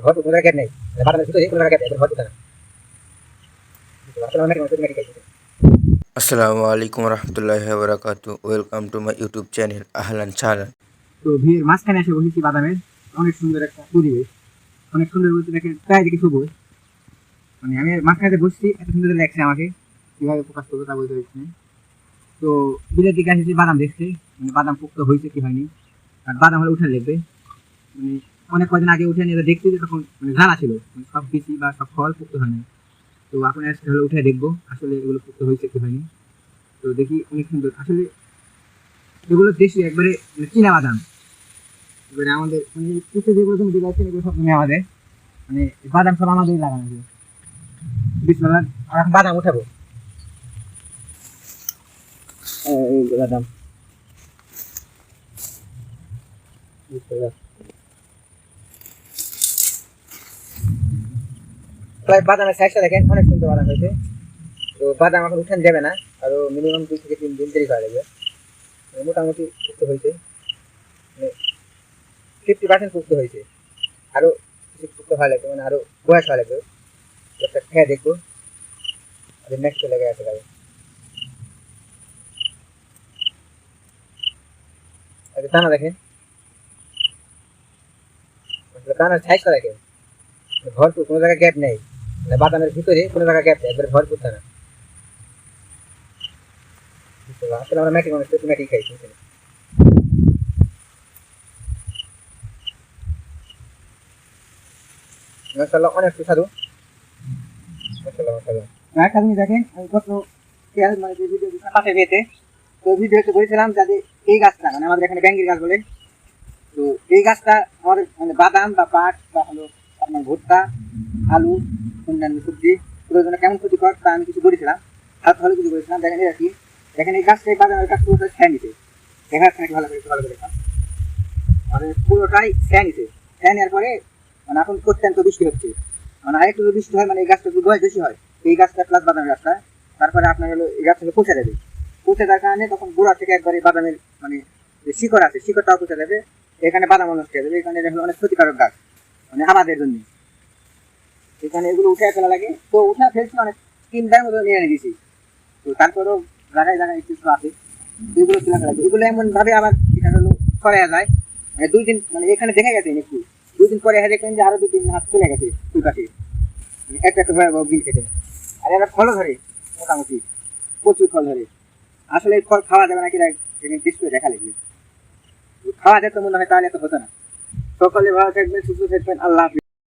ঘর কোনো জায়গায় নেই, বাদামের ভিতরে কোনো জায়গায় ঘর কোথায় না। আসসালামু আলাইকুম রহমতুল্লাহি ওয়া বারাকাতুহু। Welcome to my YouTube channel আহলান সাহলান। তো ভিড়ের মাঝখানে এসে বসেছি বাদামের, অনেক সুন্দর একটা পরিবেশ, অনেক সুন্দর বলতে দেখেন চারিদিকে সবুজ। মানে আমি মাঝখানে বসছি, এত সুন্দর লাগছে আমাকে, কিভাবে প্রকাশ করবো তা বলতে পারছি না। তো বিলের দিকে এসেছি বাদাম দেখতে, মানে বাদাম পুক্ত হয়েছে কি হয়নি, আর বাদাম হলে উঠে লাগবে। মানে অনেক কদিন আগে উঠে নিয়ে দেখছি যে তখন মানে ঝাড়া ছিল, মানে সব বিচি বা সব ফল পুক্ত হয়নি। তো এখন আজকে হলে উঠে দেখবো আসলে এগুলো পুক্ত হয়েছে কি হয়নি। তো দেখি অনেক সুন্দর আসলে এগুলো দেশি একবারে মানে চীনা বাদাম। এবারে আমাদের মানে কিছু যেগুলো তুমি দিকে আছে এগুলো সব তুমি আমাদের, মানে বাদাম সব আমাদেরই লাগানো আছে। বিসমিল্লাহ, এখন বাদাম উঠাবো। এই বাদাম বিসমিল্লাহ। প্রায় বাদামের সাইজটা দেখেন অনেক সুন্দর বাদাম হয়েছে। তো বাদাম এখন উঠান যাবে না, আরো মিনিমাম 2 থেকে 3 দিন দেরি করা লাগবে। মোটামুটি সুস্থ হয়েছে, মানে 50% সুস্থ হয়েছে। আরো কিছু সুস্থ হওয়া লাগবে, মানে আরো বয়স হওয়া লাগবে। একটা খেয়ে দেখবো, আর নেক্সট লেগে আছে গাড়ি। দানা দেখেন, দানার সাইজটা দেখেন ভরপুর, কোনো জায়গায় গ্যাপ নেই। মানে বাদামের ভিতরে কোনো জায়গায় গ্যাপ নেই, একবারে ভরপুর দানা। আসলে আমরা ম্যাটি মানুষ, ম্যাটি খাই। মাশাআল্লাহ অনেক সুস্বাদু। মাশাআল্লাহ মাশাআল্লাহ। একটা জিনিস দেখেন, আমি কত খেয়াল মানে যে ভিডিও পাশে পেতে, তো ভিডিওতে বলেছিলাম যাতে এই গাছটা মানে আমাদের এখানে ব্যাঙ্গির গাছ বলে। তো এই গাছটা আমাদের মানে বাদাম বা পাট বা হলো আপনার ভুট্টা, আলু, অন্যান্য সবজি এগুলোর জন্য কেমন ক্ষতিকর তা আমি কিছু বলেছিলাম, হালকা ভালো কিছু বলেছিলাম। দেখেন এটা কি, দেখেন এই গাছটা, এই বাদামের গাছ পুরোটা খেয়ে নিতে, দেখা যাচ্ছে নাকি ভালো করে দেখা, মানে পুরোটাই খেয়ে নিতে। খেয়ে নেওয়ার পরে মানে এখন অত্যন্ত বৃষ্টি হচ্ছে, মানে আরেকটু যদি বৃষ্টি হয় মানে এই গাছটা যদি বয়স বেশি হয়, এই গাছটা প্লাস বাদামের গাছটা, তারপরে আপনার হলো এই গাছটাকে পচে দেবে। পচে দেওয়ার কারণে তখন গোড়া থেকে একবারে বাদামের মানে যে শিকড় আছে শিকড়টাও পচে দেবে, এখানে বাদাম নষ্ট হয়ে যাবে। এখানে হলো অনেক ক্ষতিকারক গাছ মানে আমাদের জন্য। এখানে এগুলো উঠে ফেলা লাগে, তো উঠে ফেলছি অনেক 3 বার মতো নিয়ে গেছি। তো তারপরেও জায়গায় জায়গায় কিছু আছে, এগুলো তুলে ফেলা যায়। এগুলো এমন ভাবে আবার এখানে হলো ছড়াইয়া যায়, মানে 2 দিন মানে এখানে দেখা গেছে একটু, 2 দিন পরে দেখবেন যে আরো 2-3 হাত চলে গেছে ফুল কাছে, একটা একটা ভয়াবহ বিল খেতে। আর এরা ফলও ধরে, মোটামুটি প্রচুর ফল ধরে। আসলে এই ফল খাওয়া যাবে নাকি ডিসপ্লে দেখা লাগবে, খাওয়া যেত মনে হয় তাহলে এত হতো না। সকলে ভালো থাকবেন, সুস্থ থাকবেন, আল্লাহ হাফেজ।